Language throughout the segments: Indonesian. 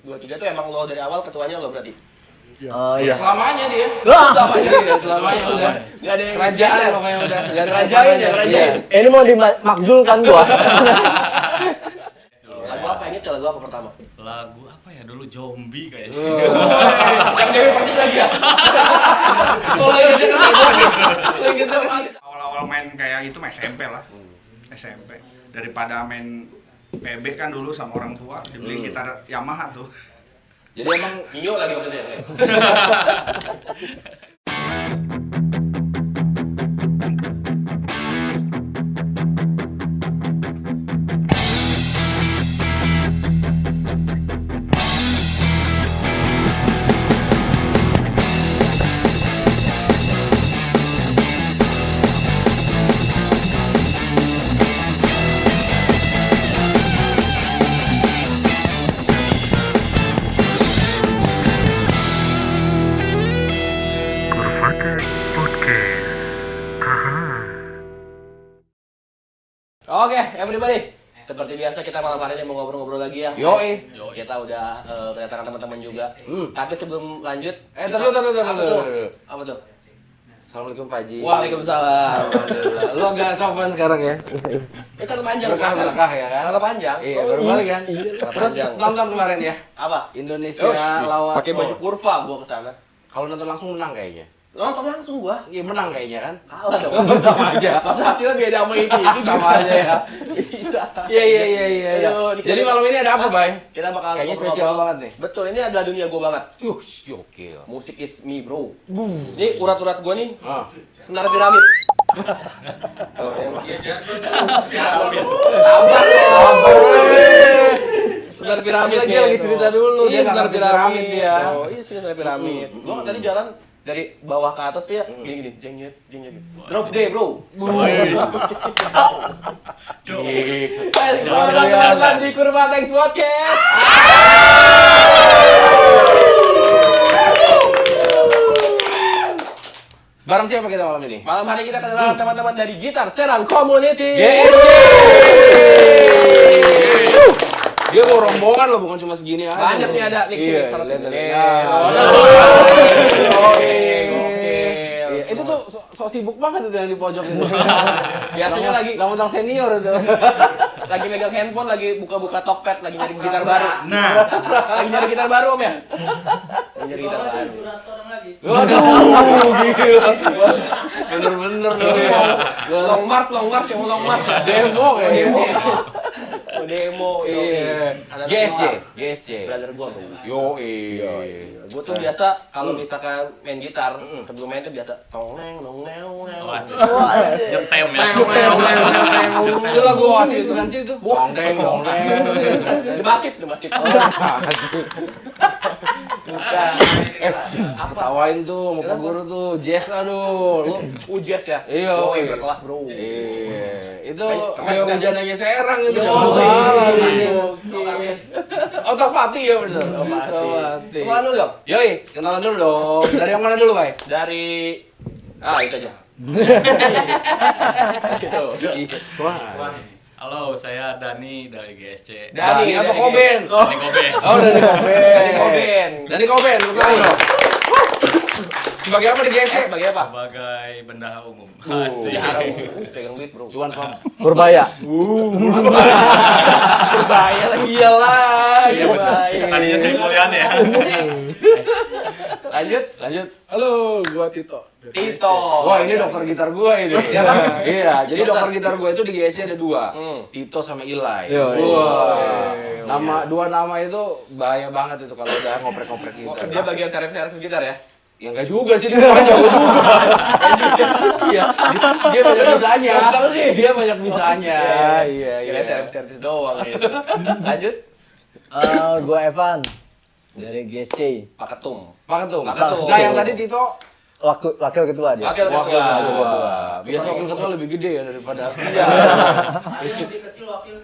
23 tuh emang lo dari awal ketuanya lo berarti? Iya. Selamanya dia. Selamanya udah. Gak ada yang Kerajaan pokoknya udah. Gak ada kerajain ya, kerajain. Ini mau dimakzulkan gua. Lagu apa ini? Lagu apa pertama? Lagu apa ya dulu, Zombie kayaknya. Yang Dewi Persik lagi ya? Oh, yang gitu yang gitu Awal-awal main kayak itu mah SMP lah. SMP. Daripada main PB kan dulu sama orang tua, dibeli gitar Yamaha tuh. Jadi emang Nio lagi waktu itu ya? Oke, everybody. Seperti biasa kita malam hari ini mau ngobrol-ngobrol lagi ya. Yoi. Kita udah kedatangan teman-teman juga. Tapi sebelum lanjut, Taruh. Apa tuh? Assalamualaikum Pak Haji. Waalaikumsalam. Alhamdulillah. Lu agak sopan sekarang ya. Itu terlalu panjang. Berkah ya kan? Terlalu panjang. Iya, baru balik kan? Terus panjang. nonton kemarin ya? Apa? Indonesia lawan. Pakai baju kurva gua kesana. Kalau nonton langsung menang kayaknya. Nonton langsung gua. Iya menang kayaknya kan? Kalah dong. Sama aja. Masa hasilnya beda sama itu Sama aja ya. Bisa. Iya. Jadi malam ini ada apa, Bay? Kita bakal Kayaknya ngobrol-ngobrol. spesial banget nih. Betul, ini adalah dunia gua banget. Gokil. Musik is me, bro. Ini urat-urat gua nih, Ah. senar piramid. Senar piramid Dia lagi cerita dulu. Iya, Dia senar nggak piramid dia. Oh, iya, senar piramid. Gua kan tadi jalan dari bawah ke atas tuh ya, gini, jengjet. Drop day, bro. Selamat datang di Kurva Thanks Podcast. Bareng siapa kita malam ini? Malam hari kita kedatangan teman-teman dari Gitar Serang Community. Dia mau rombongan loh, bukan cuma segini aja. Banyak nih ada nih sini. Itu tuh sok sibuk banget itu yang di pojok itu. Biasanya lagi Lamun senior itu. lagi megang handphone, lagi buka-buka Tokped, lagi nyari gitar baru. Nah, Lagi nyari gitar baru, Om ya? Lagi nyari gitar baru. Waduh, gila. Bener-bener Long march yang long march. Demo kayaknya. Demo. Iya. Ada GSC. brother gua, bro. Gua tuh Iya. biasa kalau misalkan main gitar, sebelum main tuh biasa tongneng. Jetem ya. Itu lagu Oasis bukan sih itu? Dongdeng. Demasif. Bukan. Apa? Tawain tuh sama Pak Guru tuh, jazz aduh. Lu Ujes ya? Iya. Oh, berkelas, bro. iya. Itu Keren. dia hujanannya Serang itu. Oke. Otopati ya bener. Otopati. Kemana dulu, dong? Yoi, kenalan dulu dong. Dari yang mana dulu, Bay? Dari itu aja. Wah. Halo, saya Dani dari GSC. Dani, apa dari Koben? Dani Kobe. Oh, dari Koben. Dari Koben. Lu tahu dong. Sebagai apa di GSC? Sebagai apa? Sebagai bendahara umum. Ya, Asik. pegang duit, bro. Cuan som. Purbaya. Berbahaya lagi. Iyalah. Tadinya saya kuliah ya. Lanjut. Halo, gua Tito. Tito. Wah, ini dokter gitar gua ini. Iya, jadi dokter gitar gua itu di GSC ada dua. Tito sama Ilai. Iya, iya. Wah. Dua nama itu bahaya banget itu kalau udah ngoprek-ngoprek gitar. Dia bagian servis gitar ya? Ya enggak juga sih, dia banyak juga. Iya, dia banyak bisanya. Tahu sih. Dia banyak bisanya. Iya. Kira servis doang gitu. Lanjut. Gua Evan dari GSC. Pak Ketum. Pak Ketum. Pak Ketum. Nah, yang tadi Tito Wakil ketua dia. Wakil ketua. Biasa wakil ketua lebih gede ya daripada. Iya. Lebih kecil wakil.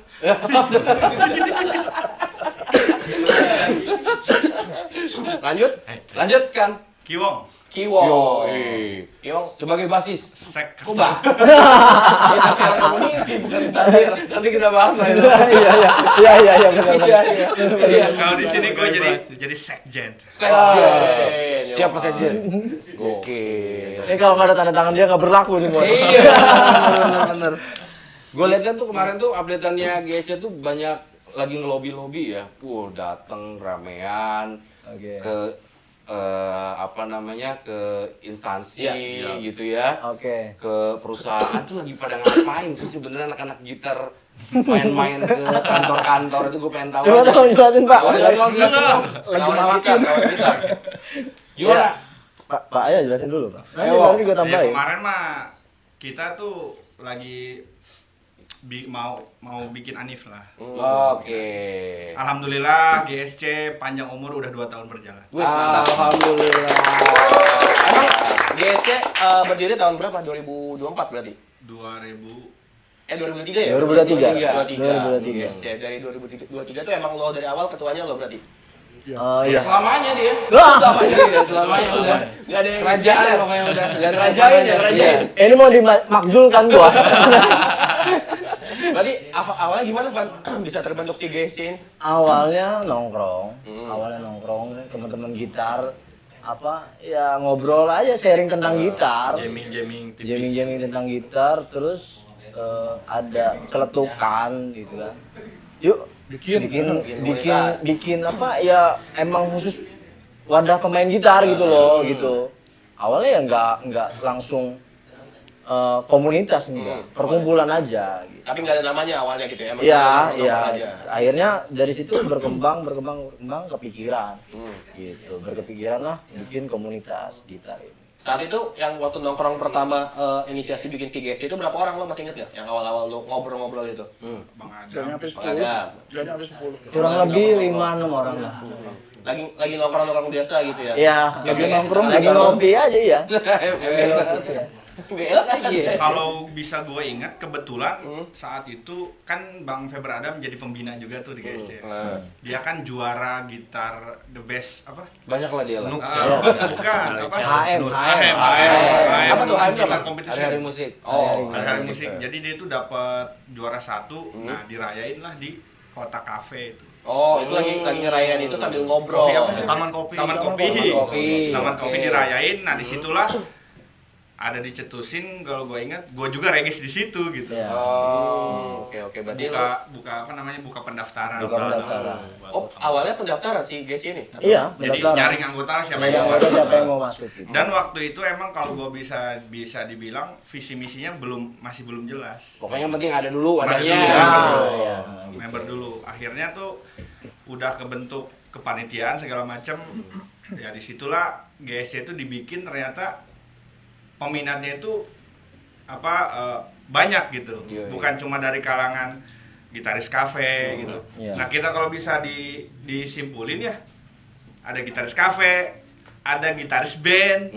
Lanjut. Lanjutkan. Kiwong, Kiwong. Yoi. Kiwong. Sebagai basis. Sek. Kok bahas? Kita sekarang community bukan terakhir. Nanti kita bahas lah itu. Iya benar. Iya. Kalau di sini gue jadi sekjen. Sekjen. Siapa sekjen? Oke. Ini kalau nggak ada tanda tangan dia nggak berlaku nih, Bos. Iya, bener. Gue lihat kan tuh kemarin tuh update-annya GSC tuh banyak lagi ngelobi-lobi ya. Dateng ramean Oke. ke apa namanya, ke instansi Iya. gitu ya. Oke. Ke perusahaan tuh lagi pada ngapain sih sebenarnya anak-anak gitar main-main ke kantor-kantor itu gue pengen tahu. Coba aja. dong jelasin, Pak. Oh, jelasin dong. Lagi Kawan malakin. kita. Gimana? Pak ayo jelasin dulu, Pak. Nanti gue Ya, tambahin. kemarin mah kita tuh lagi mau bikin Anif lah. Oke. Alhamdulillah GSC panjang umur udah 2 tahun berjalan. Wih, mantap. Alhamdulillah. Emang GSC berdiri tahun berapa? 2024 berarti? 2003 ya? 2023. 2023. Yes, ya, dari 2023 tuh emang lo dari awal ketuanya lo berarti? Oh iya. Selamanya dia. Wah. Selamanya udah. Gak ada yang Kerajaan pokoknya udah. Kerajain ya, kerajain. Ini mau dimakzulkan gua. Berarti awalnya gimana Pan? Bisa terbentuk si GSC ini? Awalnya nongkrong, teman-teman gitar apa ya ngobrol aja sharing tentang gitar, Jamming tipis. jamming tentang gitar, terus ada celetukan gitu kan. Yuk bikin apa ya emang khusus wadah pemain gitar gitu loh gitu. Awalnya ya nggak langsung komunitas enggak, perkumpulan aja gitu. Tapi nggak ada namanya awalnya gitu ya? Emang Iya, nongkrong iya. aja. Akhirnya dari situ berkembang kepikiran. Gitu, berkepikiran lah bikin komunitas gitar ini. Saat itu yang waktu nongkrong pertama inisiasi bikin si GSC itu berapa orang lo masih inget nggak? Yang awal-awal lo ngobrol-ngobrol itu? Bang Adam. Ada. Kurang lebih 5-6 orang lah. Lagi nongkrong biasa gitu ya? Iya, lagi nongkrong, lagi ngopi aja ya. BS lagi ya? Kalau bisa gue ingat kebetulan saat itu kan Bang Febra Adam jadi pembina juga tuh di GSC. Dia kan juara gitar the best apa? Banyak lah dia lah. Nux Ah, ya. bukan apa? HM. Apa tuh HM itu apa? Kompetisi. Hari-hari musik. Oh, Hari-hari musik. Jadi dia itu dapat juara 1. Nah, dirayain lah di Kota Cafe itu. Oh, itu lagi ngerayain itu sambil ngobrol. Kopi apa sih? Taman Kopi. Taman Kopi. Taman Kopi Oke. dirayain. Nah, disitulah ada dicetusin, kalau gue ingat, gue juga regis di situ gitu. Iya. Oh, oke. Berarti Buka apa namanya? Buka pendaftaran. Buka pendaftaran. Oh, awalnya pendaftaran si GSC ini? Iya, Jadi pendaftaran. nyaring anggota siapa Yang yang mau ada masuk. siapa yang mau masuk gitu. Dan waktu itu emang kalau gue bisa dibilang visi misinya masih belum jelas. Pokoknya yang penting ada dulu wadahnya. Ada dulu. Ah, iya. Member dulu. Akhirnya tuh udah kebentuk kepanitiaan segala macem. Ya disitulah GSC itu dibikin, ternyata peminatnya itu banyak gitu. Iya. Bukan cuma dari kalangan gitaris kafe gitu. Iya. Nah, kita kalau bisa disimpulin ya, ada gitaris kafe, ada gitaris band,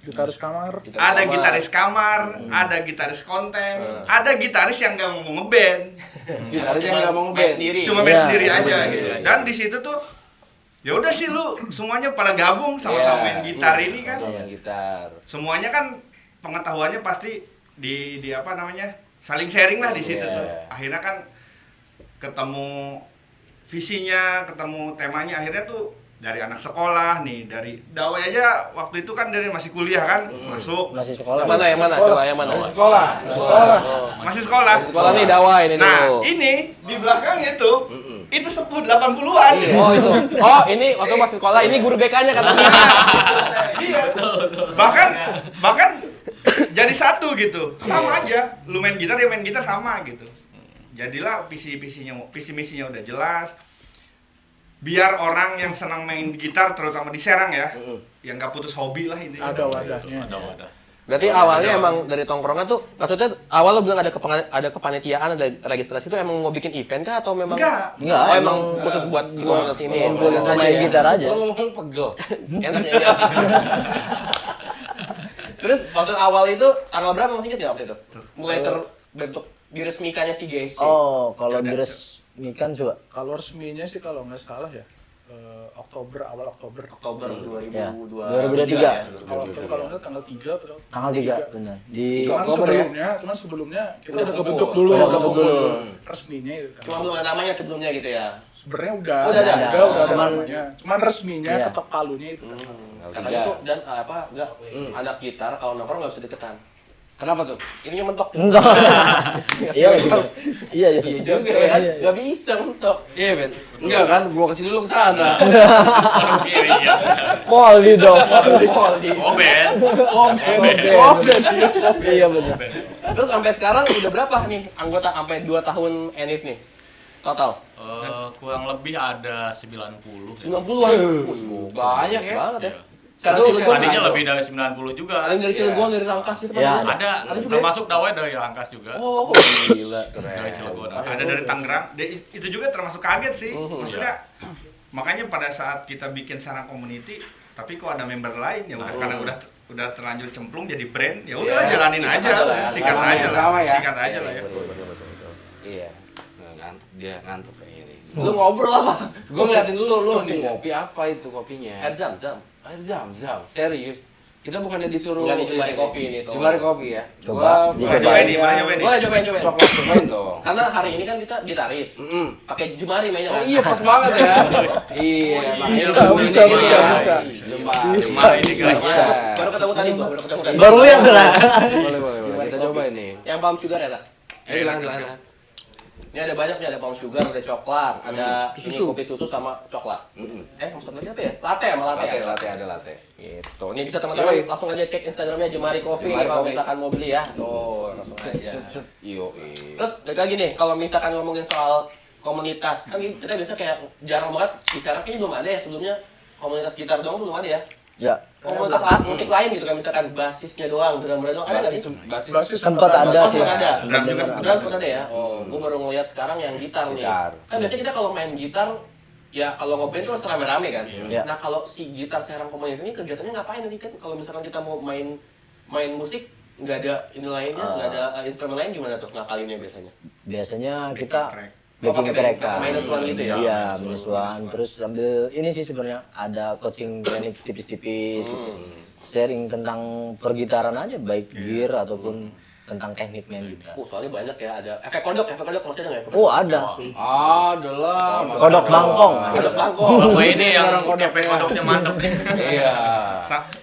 Gitaris kamar. ada gitaris kamar, ada gitaris konten, ada gitaris yang nggak mau ngeband, Gitaris yang nggak mau main ngeband. sendiri. cuma main Iya, sendiri aja iya, gitu. iya. Dan di situ tuh ya udah sih lu semuanya pada gabung sama-sama main gitar ini kan. Main gitar. Semuanya kan pengetahuannya pasti di apa namanya? Saling sharing lah di situ Iya. tuh. Akhirnya kan ketemu visinya, ketemu temanya, akhirnya tuh dari anak sekolah nih, dari Dawai aja waktu itu kan dari masih kuliah kan, masuk. Masih sekolah. Yang mana? Coba yang mana? Sekolah. Masih sekolah. Sekolah nih Dawai ini Nah, dulu. ini di belakangnya tuh itu 80-an. Oh itu. Oh ini waktu masih sekolah ini guru BK-nya katanya. Iya. Bahkan jadi satu gitu. Sama aja. Lu main gitar, dia main gitar sama gitu. Jadilah visi misinya udah jelas. Biar orang yang senang main gitar, terutama di Serang ya, yang nggak putus hobi lah ini. Ada wadahnya. Ada. Berarti awalnya emang dari tongkrongan tuh, maksudnya awal lo bilang ada kepanitiaan, ada registrasi itu emang mau bikin event kah atau memang? Enggak. Oh emang khusus buat si komunitas ini. Ngumpul sama main gitar aja. Lo ngomong pegel. Enaknya ya. Terus waktu awal itu tanggal berapa masih inget nggak waktu itu? Mulai terbentuk diresmikannya si GSC. Oh, kalau diresmikan coba. Kalau resminya sih kalau nggak salah ya, Oktober, awal Oktober. Oktober Ya, 2023 ya. Awal Oktober kalau nggak tanggal 3 atau Tanggal 3, benar. Di cuman sebelumnya kita udah kebentuk dulu, Udah kebentuk dulu. resminya itu kan. Cuma belum ada namanya sebelumnya gitu ya. Sebenarnya udah Udah ada. ada Cuman- namanya. Cuman resminya Iya. ketok palunya itu. Katanya tuh dan apa enggak anak gitar kalau nongkrong nggak usah deketan. Kenapa tuh? Ininya mentok. Enggak. Iya lagi. Iya, iya. Iya juga ya. Nggak bisa mentok. Iya, Ben. Enggak kan, gua kesini lu kesana. Waduh kiri ya. Moldi dong. Oh Ben. Iya benar. Terus sampai sekarang udah berapa nih anggota sampai 2 tahun Enif nih? Total. Kurang lebih ada 90. 90-an. Banyak ya. Banget ya. Iya. Sekarang Itu Cilegon Tadinya ada. lebih dari 90 juga. Ada yang dari Cilegon, dari Rangkas itu Iya. mana? Ada juga ya? termasuk Dawai dari Rangkas juga. Oh, Gila, Dari keren. Cilegon. Ada dari Tangerang. Itu juga termasuk kaget sih. Maksudnya makanya pada saat kita bikin sarang community, tapi kok ada member lain ya udah karena udah terlanjur cemplung jadi brand, ya udahlah Iya, jalanin sikat aja, aja lah ya. sikat Sama aja ya, lah, sama ya. sikat aja lah ya. Betul. Iya. Dia ngantuk kayaknya nih. lu ngobrol apa? Gua ngeliatin dulu, lu lagi ngopi apa itu kopinya? Air zam-zam. Air zam-zam. Serius. Kita bukannya disuruh Enggak nih, Jemari Kopi ini tuh. Jemari kopi ya. Coba, Gua dicobain. Cobain nih, mana cobain nih? Boleh cobain. Coklat cobain dong. Karena hari ini kan kita gitaris. Pakai Jemari mainnya Oh kan. iya pas banget ya. Iya, makanya Bisa, lu bisa, ini bisa, ya. bisa. Jemari. Jemari ini guys. Bisa. Baru ketemu tadi gua, baru ketemu tadi. Baru lihat lah. Boleh. Kita coba ini. Yang palm sugar ya, Tak? Silakan. Ini ada banyak nih, ada palm sugar, ada coklat, ada ini Susu. kopi susu sama coklat. Maksud lagi apa ya? Latte sama latte. ya? Latte ada latte. Gitu. Ini bisa teman-teman Yoi. langsung aja cek Instagramnya Jemari Coffee Jemari nih kalau Coffee. misalkan mau beli ya. Tuh, langsung aja. Yo. Terus balik lagi nih, kalau misalkan ngomongin soal komunitas, kan kita biasa kayak jarang banget bicara, kayaknya belum ada ya sebelumnya komunitas gitar doang tuh belum ada ya. Ya, Komunitas alat musik lain gitu kan, misalkan basisnya doang, drummer doang, ada nggak sih? Basis sempat ada Oh, sih. sempat ada. Drum juga Drum sempat ada ya. Oh, gua baru ngeliat sekarang yang gitar nih. Gitar. Kan biasanya kita kalau main gitar, ya kalau ngeband tuh harus rame-rame kan. Iya. Nah kalau si gitar serang komunitas ini kegiatannya ngapain nanti kan? Kalau misalkan kita mau main musik, nggak ada ini lainnya, nggak ada instrumen lain gimana tuh ngakalinnya biasanya? Biasanya kita Oh, backing pakai track kan. minusuan gitu ya? Iya, minusuan. Terus sambil ini sih sebenarnya ada coaching teknik tipis-tipis. gitu. Sharing tentang pergitaran aja, baik gear ataupun tentang teknik main gitar. Soalnya banyak ya, ada efek kodok masih ada nggak efek Oh, ada. Ada lah. Kodok bangkong. Kodok bangkong. Oh ini yang efek kodoknya mantep. Iya.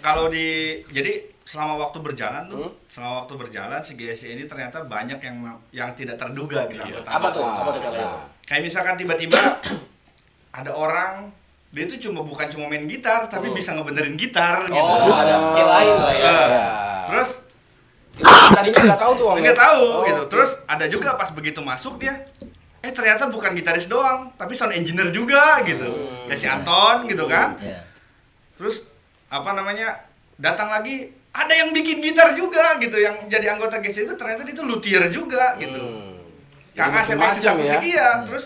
Kalau jadi selama waktu berjalan si GSC ini ternyata banyak yang tidak terduga gitu anggota. Apa tuh contohnya? Kayak misalkan tiba-tiba ada orang dia itu bukan cuma main gitar tapi bisa ngebenerin gitar gitu. Oh, ada skill lain lah ya. Terus Tadinya nggak tahu tuh Om. nggak tahu Oh, gitu. oke. Terus ada juga pas begitu masuk dia ternyata bukan gitaris doang, tapi sound engineer juga gitu. Kayak si Anton gitu kan. Iya. Terus datang lagi ada yang bikin gitar juga gitu, yang jadi anggota GSC itu ternyata dia itu luthier juga gitu. Kang Jadi Asep macam-macam musik iya. Terus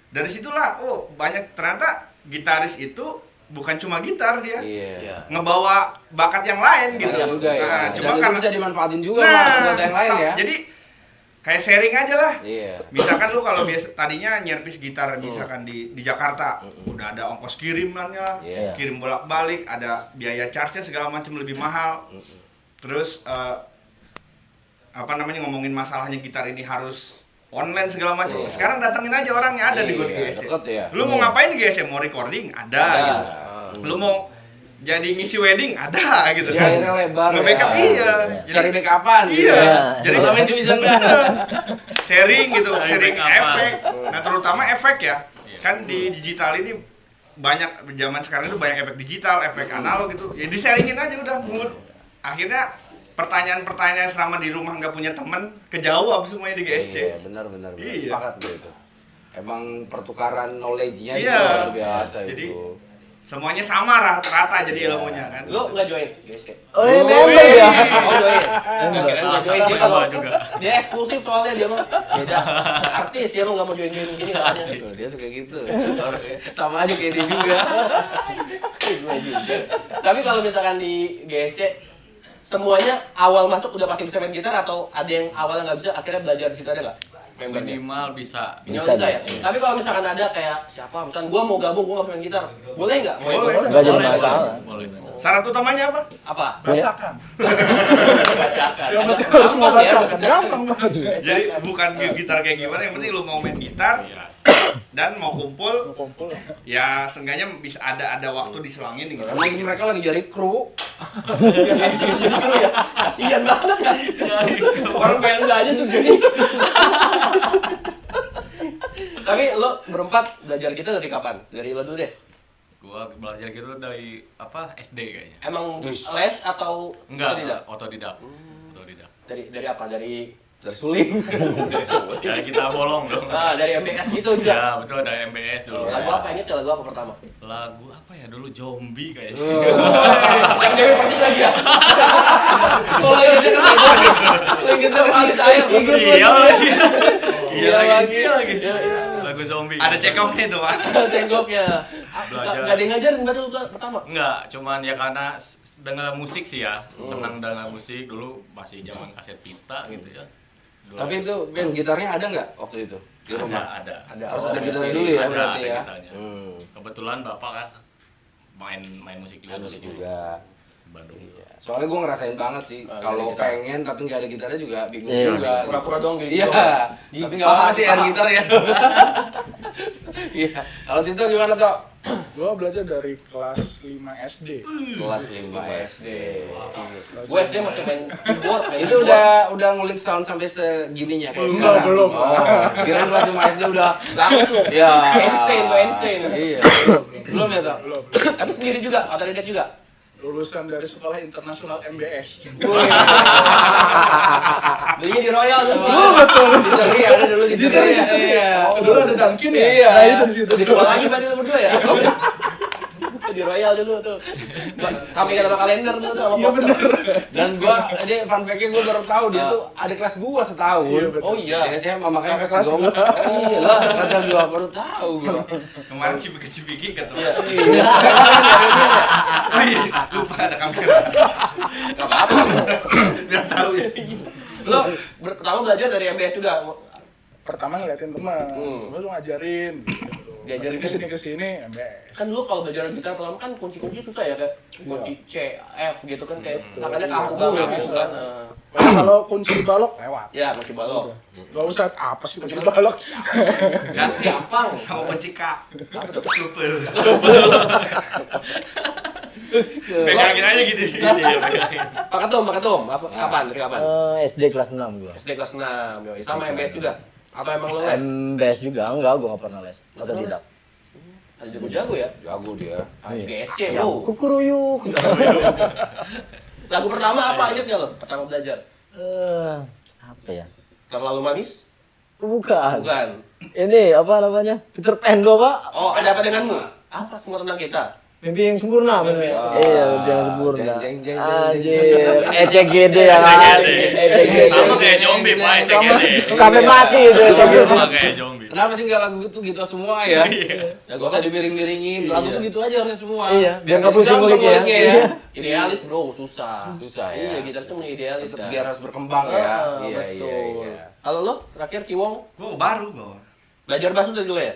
dari situlah banyak ternyata gitaris itu bukan cuma gitar dia. Iya. Ngebawa bakat yang lain gitu. Banyak juga ya. Nah, Dan cuma itu karena bisa dimanfaatin juga sama anggota yang lain ya. Jadi kayak sharing aja lah. Iya. Misalkan lu kalau biasa tadinya nyervis gitar misalkan di Jakarta, udah ada ongkos kirimannya, Iya. kirim bolak-balik, ada biaya charge-nya segala macam lebih mahal. Terus ngomongin masalahnya gitar ini harus online segala macam. Iya. Sekarang datengin aja orangnya ada di Iya, GSC. deket ya. Lu mau ngapain di GSC? Mau recording? Ada gitu. Lu mau jadi ngisi wedding? Ada gitu Ya, kan. akhirnya lebar Nge-backup ya. iya. Cari backupan gitu Iya. ya. Jadi Kalau main bisa enggak? sharing gitu, Cari sharing backupan. efek. Nah, terutama efek ya. Kan di digital ini banyak zaman sekarang itu banyak efek digital, efek analog gitu. Ya di-sharingin aja udah mood. Akhirnya pertanyaan-pertanyaan selama di rumah nggak punya teman kejawab semuanya di GSC. Iya, benar. Iya. Sepakat gue itu. Emang pertukaran knowledge-nya itu Iya. luar biasa Jadi, itu. Semuanya sama rata jadi Iya. ilmunya kan. Lu nggak join GSC? Oh, ini member ya. Oh join. Nggak join dia kalau juga. dia eksklusif soalnya dia mah beda artis dia mah nggak mau join gini katanya. Tuh, dia suka gitu. Sama aja kayak dia juga. Tapi kalau misalkan di GSC semuanya awal masuk udah pasti bisa main gitar atau ada yang awalnya nggak bisa akhirnya belajar di situ ada nggak? membernya? Minimal bisa. Minimal Bisa, bisa ya. bisa. Tapi kalau misalkan ada kayak siapa, misalkan gua mau gabung, gua nggak main gitar, boleh nggak? Mau ikut? Boleh. Nggak jadi Boleh. masalah. Boleh. Syarat utamanya apa? Apa? Bacakan. Bacakan. Yang Ada penting harus mau gampang ya, bacakan. Gampang banget. Jadi bukan gitar kayak gimana, yang penting lu mau main gitar Iya. dan mau kumpul, Mau kumpul. ya seenggaknya bisa ada waktu diselangin gitu. Emang mereka lagi cari kru. Ya, nggak bisa jadi kru ya. Kasian banget kan. Orang pengen aja segini. Tapi lo berempat belajar gitar dari kapan? Dari lo dulu deh. Gua belajar gitu dari apa SD kayaknya. Emang Wis. les atau Enggak, tidak? otodidak. Otodidak. Dari apa? Dari Dari suling. Ya kita bolong dong. dari MBS itu juga. Ya, betul dari MBS dulu. Lagu apa inget ya, lagu apa pertama? Lagu apa ya dulu, zombie kayaknya. Yang Dewi Persik lagi ya? Oh ingetnya ke situ. Ingetnya ke situ air. Iya lagi. Iya lagi. Iya. Lagu zombie. Ada cekoknya itu, Pak. Cenggoknya. Belajar. Gak ada yang ngajarin berarti lu pertama? Enggak, cuman ya karena dengar musik sih ya. Senang dengar musik dulu, masih zaman kaset pita gitu ya. Dulu Tapi itu Ben gitarnya ada nggak waktu itu di rumah? ada. Ada. Harus Oh, ada ada gitarnya sendiri. dulu ya Ada, berarti ada ya. gitarnya. Hmm. Kebetulan bapak kan main musik juga Musik di juga. Bandung. Iya. Soalnya gue ngerasain banget sih, Ah, kalau gitar. pengen tapi nggak ada gitarnya juga bingung Iya. juga. Pura-pura doang gitu. Iya, tapi nggak apa sih air gitar ya. Iya. Kalau Tito gimana toh? Gua belajar dari kelas 5 SD. Kelas 5 SD. Gue SD masih main keyboard. main Itu keyboard. udah ngulik sound sampai segininya kayak Belum, sekarang. belum. Oh, kirain kelas 5 SD udah Langsung. ya. Einstein tuh Einstein. Iya. Belum ya toh? Belum. Tapi sendiri juga, otodidak juga. Lulusan dari sekolah internasional MBS. Belinya di Royal tuh. betul. Di ada dulu di Ceria. Iya. Dulu ada Dunkin ya? Iya. Nah itu di situ. Di dua lagi berarti lu berdua ya? Di Royal dulu tuh. Sampingan sama kalender dulu tuh sama Iya poster. bener. Dan gua ini fun fact-nya gua baru tahu dia tuh ada kelas gua setahun. Iya, betul. Oh iya. Dia SMA makanya Kakak kelas kelas gua. Iya lah, kata gua baru tahu gua. Kemarin cipiki kata. Iya. Iya. Oh iya, lupa ada kamera. Gak apa-apa. Biar tahu ya. Lo pertama belajar dari MBS juga. Pertama ngeliatin teman, terus lu ngajarin. Gitu. Diajarin ke sini MBS. Kan lu kalau belajar gitar pertama kan kunci-kunci susah ya, kayak kunci C, F gitu kan, kayak tangannya kaku banget gitu kan. Kalau kunci balok lewat. Ya, kunci balok. Gak usah apa sih kunci balok. Ganti Gampang. sama kunci K. Apa tuh? Super. Pegangin aja gitu sih. Iya, pegangin. Pak Ketum, apa kapan? Dari kapan? SD kelas 6 gua. SD kelas 6, yoi. Sama MBS juga. Atau emang lo les? MBS juga enggak, gua enggak pernah les. Otodidak. Ada jago-jago ya? Jago dia. GSC, bro. Kukuruyuk. Lagu pertama apa inget nggak lo? Pertama belajar? Apa ya? Terlalu manis? Bukan. Bukan. Ini apa namanya? Peter Pan gua, Pak. Oh, ada apa denganmu? Apa semua tentang kita? Mimpi yang sempurna, Mimpi mimpi. yang Iya, mimpi yang sempurna. Jeng, jeng, jeng, Anjir, ECGD ya kan? Sama kayak zombie, Pak, ECGD. Sampai mati itu ECGD. Sama kayak zombie. Kenapa sih nggak lagu itu gitu semua ya? Ya, Gak usah dibiring-biringin, lagu tuh gitu aja harusnya semua. Iya, biar nggak pusing gampang nguliknya ya. nguliknya Iya. Idealis bro, susah. Susah ya. Iya, gitar semua idealis Tetep kan. biar harus berkembang ya. Ah, Iya, betul. iya, iya. Kalau lo terakhir Kiwong Gua baru gua. belajar bass tuh dari dulu ya?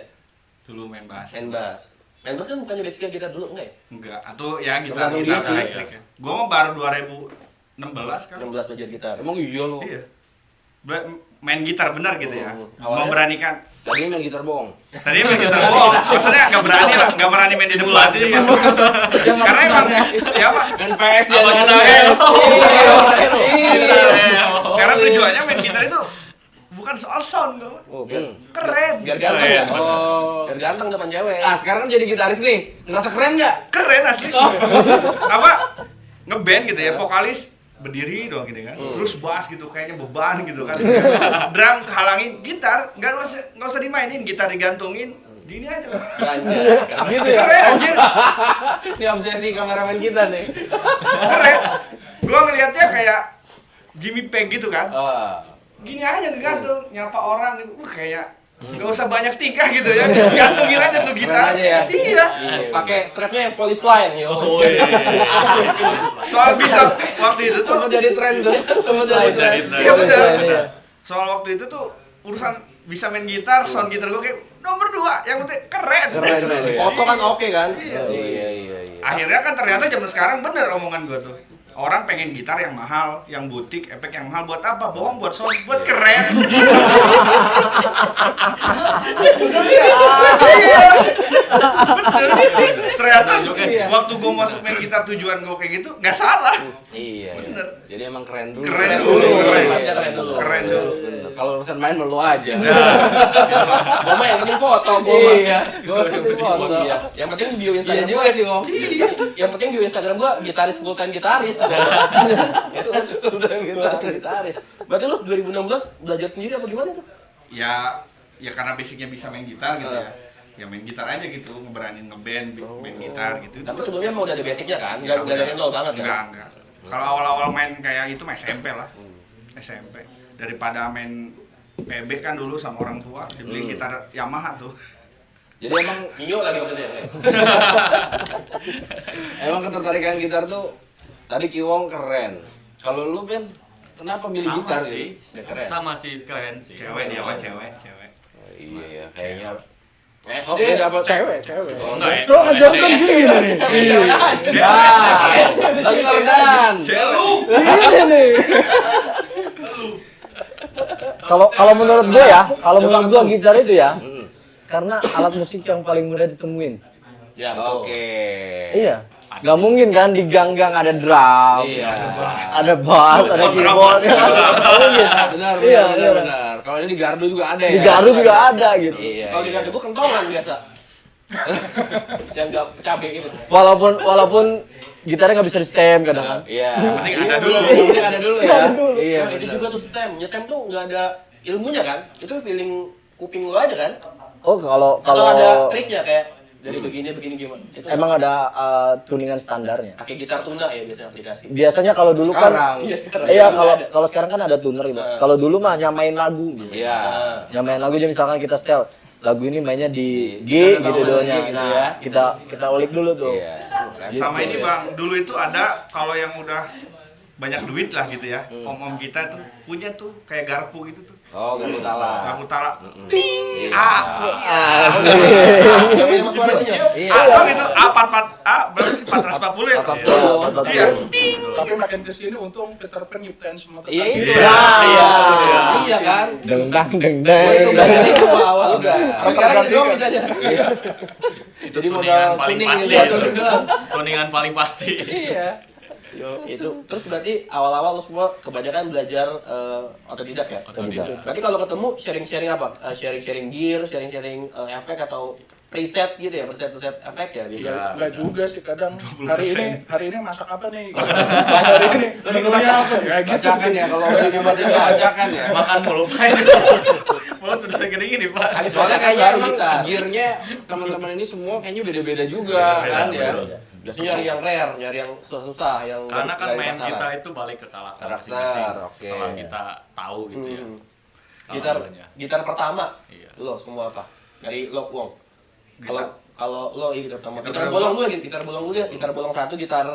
Dulu main bass. Main bass. Main bass kan bukannya basicnya gitar dulu enggak ya? Enggak, atau ya gitar Tergantung gitar dia sih. elektrik ya. Gua mah baru 2016 kan. 16 belajar gitar. Emang iya lo. Iya. Main gitar benar gitu ya. Awalnya? Memberanikan. Tadi main gitar bohong. Tadi main gitar bohong. Maksudnya nggak berani lah, nggak berani main di depan. Simulasi. Karena emang ya Pak. Main PS Apa jangan. kita Iya. Karena tujuannya main gitar itu bukan soal sound kok. Oh, biar Keren. biar ganteng ya. Oh. Biar ganteng depan cewek. Ah, sekarang jadi gitaris nih. Ngerasa keren nggak? Keren asli. Apa? Ngeband gitu ya, vokalis berdiri doang gitu kan. Terus bass gitu kayaknya beban gitu kan. Terus drum kehalangin, gitar nggak usah dimainin, gitar digantungin. Gini aja. Anjir. Gitu ya. Keren anjir. Ini obsesi kameramen kita nih. Keren. Gua ngelihatnya kayak Jimmy Page gitu kan. Ah. Gini aja digantung, nyapa orang gitu. Kayak nggak usah banyak tingkah gitu ya. Gantungin aja tuh gitar. Keren aja ya. Iya. Pakai strapnya yang police line yo. Oh, iya. Soal bisa waktu itu tuh Sempat jadi tren tuh. Sempat jadi tren. Iya betul. Iya. Soal waktu itu tuh urusan bisa main gitar, sound gitar gue kayak nomor 2, yang penting keren. Keren ya. Foto kan oke kan? Iya. Akhirnya kan ternyata zaman sekarang bener omongan gue tuh. Orang pengen gitar yang mahal, yang butik, efek yang mahal buat apa? Bohong, buat sound, buat keren. Bener ya? Iya. Bener. Ternyata waktu gue masuk main gitar tujuan gue kayak gitu, nggak salah. Iya. Bener. Jadi emang keren dulu. Keren dulu, Keren dulu. Keren dulu. Bener. Kalau urusan main melu aja. Gua mah yang penting foto, gua mah. Iya. Gua penting foto. Iya. Yang penting di bio Iya Instagram juga gua. sih, Om. Yang penting bio Instagram gua gitaris full time gitaris. Itu kan gitaris. Berarti lu 2016 belajar sendiri apa gimana tuh? Ya karena basicnya bisa main gitar gitu ya. Ya main gitar aja gitu, ngeberanin ngeband, main gitar gitu. Tapi sebelumnya mau udah ada basicnya kan? Enggak dari nol banget kan? Enggak. Kalau awal-awal main kayak itu mah SMP lah. SMP. Daripada main PB kan dulu sama orang tua, dibeli gitar Yamaha tuh. Jadi emang Mio lagi waktu itu ya? emang ketertarikan gitar tuh tadi Kiwong keren. Kalau lu Ben, kenapa milih Sama gitar sih. sih? Keren. Sama sih, keren sih. Cewek dia mah cewek. Oh, iya, kayaknya. SD. Oh, beda apa? Cewek. Oh, enggak ya? Lo ngejelaskan gini nih. Lagi Jordan. Cewek. Ini nih. Kalau menurut gue ya, kalau menurut gue gitar itu ya, Mm. karena alat musik yang paling mudah ditemuin. Ya, betul. Oke. Iya. Gak mungkin kan di gang-gang ada drum, Iya. ada bass, ada keyboard. Nggak mungkin. Benar, Iya, iya. benar. Kalau ini di Gardu juga ada ya. Di Garut juga ada gitu. Iya. Kalau di gardu gua kentongan biasa. Yang enggak cabe itu. Walaupun gitarnya nggak bisa di stem kadang kan. Iya. penting ada dulu. Yang penting ada dulu ya. Ada dulu. Iya, Nah, itu benar. juga tuh stem. Nyetem tuh nggak ada ilmunya kan? Itu feeling kuping lu aja kan? Oh kalau Atau ada kalau triknya kayak dari begini gimana? Itu emang ada tuningan standarnya. pakai gitar tuna ya biasanya aplikasi. Biasanya kalau dulu kan, Sekarang. Iya, sekarang. iya Nggak kalau ada. kalau sekarang kan ada tuner gitu. Kalau dulu mah nyamain lagu gitu. Iya. Nyamain lagu aja misalkan kita setel lagu ini mainnya di Di- G gitu di- doanya. gitu Nah, ya. kita ulik dulu tuh. Iya. Sama ini Bang, dulu itu ada kalau yang udah banyak duit lah gitu ya. Om-om kita tuh punya tuh kayak garpu gitu tuh. Oh, Gardu Tala. Garpu tala. Iya. Yang punya suara punya. Iya. Bang itu berapa sih 440 ya? 440. Iya. Tapi makin kesini untung Peter Pan nyiptain semua Iya, tentang itu. Iya. Iya. Iya kan? Dengdang Gua itu dengdeng. belajarnya itu awal. Udah. Tapi sekarang itu doang bisanya. Itu Jadi tuningan modal paling tuning pasti. gitu ya. Tuningan paling pasti. Iya. Itu terus berarti awal-awal lu semua kebanyakan belajar otodidak ya? Otodidak. Berarti kalau ketemu sharing-sharing apa? Sharing-sharing gear, sharing-sharing efek atau preset gitu ya, preset efek ya biasanya. Enggak juga sih kadang 20%. hari ini masak apa nih? Hari ini Minumnya apa? Ya gitu Bacakan sih. ya kalau udah dibaca bacakan ya. Makan mulu Pak. Mulut udah segede gini Pak. Soalnya kayaknya baru emang gitar. gearnya teman-teman ini semua kayaknya beda-beda juga Beda, kan beda, ya. beda. Biasanya nyari yang rare, nyari yang susah-susah, yang Karena kan dari main pasaran. kita itu balik ke karakter Karakter, masing-masing. oke. Setelah kita tahu gitu ya. Gitar Awalnya. gitar pertama. Iya. Lo semua apa? Dari lo Wong. Kalau kalau lo gitar pertama. Gitar Gitar bolong dulu ya, gitar bolong dulu ya. Gitar bolong satu, gitar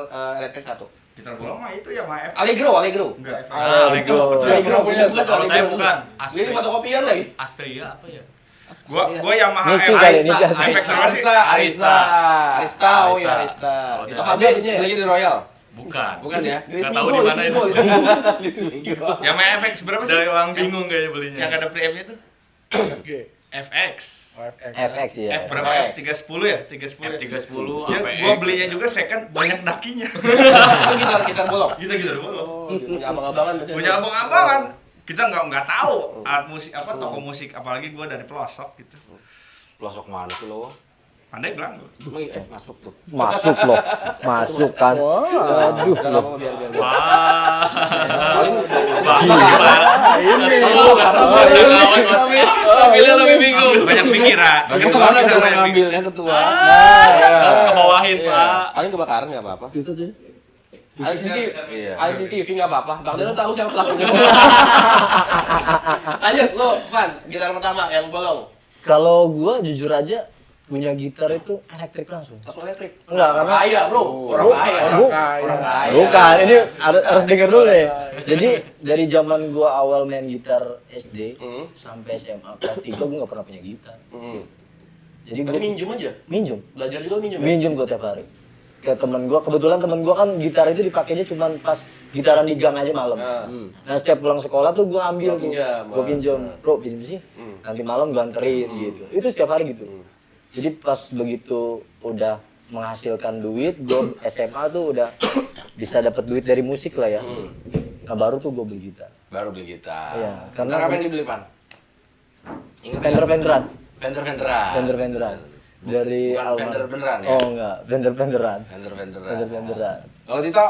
elektrik satu. Gitar bolong mah itu ya mah F. Allegro. Enggak. Lego. Allegro punya gua tuh Kalau saya Allegro. bukan Ini fotokopian lagi. Astria apa ya? Gua Yamaha Niki F. kali, Arista. Niki. Apex berapa sih? Arista. Arista, oh ya Arista. Kalau Itu saya- harga punya ya. Belinya di Royal. Bukan. Bukan ya? Nggak tahu di mana itu. Yamaha FX berapa sih? Dari orang bingung kayaknya belinya. Yang ada preamp-nya tuh? FG. FX. OFX. FX ya. F berapa? FX. F310 ya? 310 ya? F310, Ya, APX. gua belinya juga second banyak dakinya. Itu gitar bolong. Gitu bolong. Oh, punya abang-abangan berarti. Punya abang-abangan. Kita nggak tahu alat musik apa toko musik, apalagi gua dari pelosok gitu. Pelosok mana sih lo? Pandai bilang gua. Emang masuk tuh. Masuk loh. Masuk kan. Aduh. Udah lama biar. Wah. Paling Bang, gimana? Ini. Ambilnya lebih bingung. Banyak pikiran. Bagaimana Kita cara banyak ngambilnya ketua? Kebawahin Pak. paling kebakaran nggak apa-apa. Ada CCTV, Iya. ada CCTV nggak apa-apa. Bang Deno tahu siapa pelakunya. Lanjut, lo Van, gitar pertama yang bolong. Kalau gua jujur aja punya gitar itu elektrik langsung. Langsung elektrik. Enggak, karena Kaya, Bro. Orang kaya. Orang kaya. Bukan, ini harus denger dulu ya. Jadi dari zaman gua awal main gitar SD sampai SMA kelas 3 gua nggak pernah punya gitar. Jadi Tapi gua minjem aja. minjem. Belajar juga minjem ya? Minjem gua tiap hari. Ke temen gua, kebetulan temen gua kan gitar itu dipakainya cuma pas gitaran di gang aja malam. Nah setiap pulang sekolah tuh gua ambil tuh, gua pinjam, bro pinjam sih. Nanti malam gua anterin gitu. Itu setiap hari gitu. Jadi pas begitu udah menghasilkan duit, gua SMA tuh udah bisa dapat duit dari musik lah ya. Nah baru tuh gua beli gitar. Baru beli gitar. Iya, Karena karena- apa yang dibeli, Pan? Ingat Fender-Fenderan. Fender-Fenderan. Fender-Fenderan. Dari Bukan almarhum. Fender beneran ya? Oh enggak, Fender-Fenderan. Fender-Fenderan. Fender-Fenderan. Kalau Tito?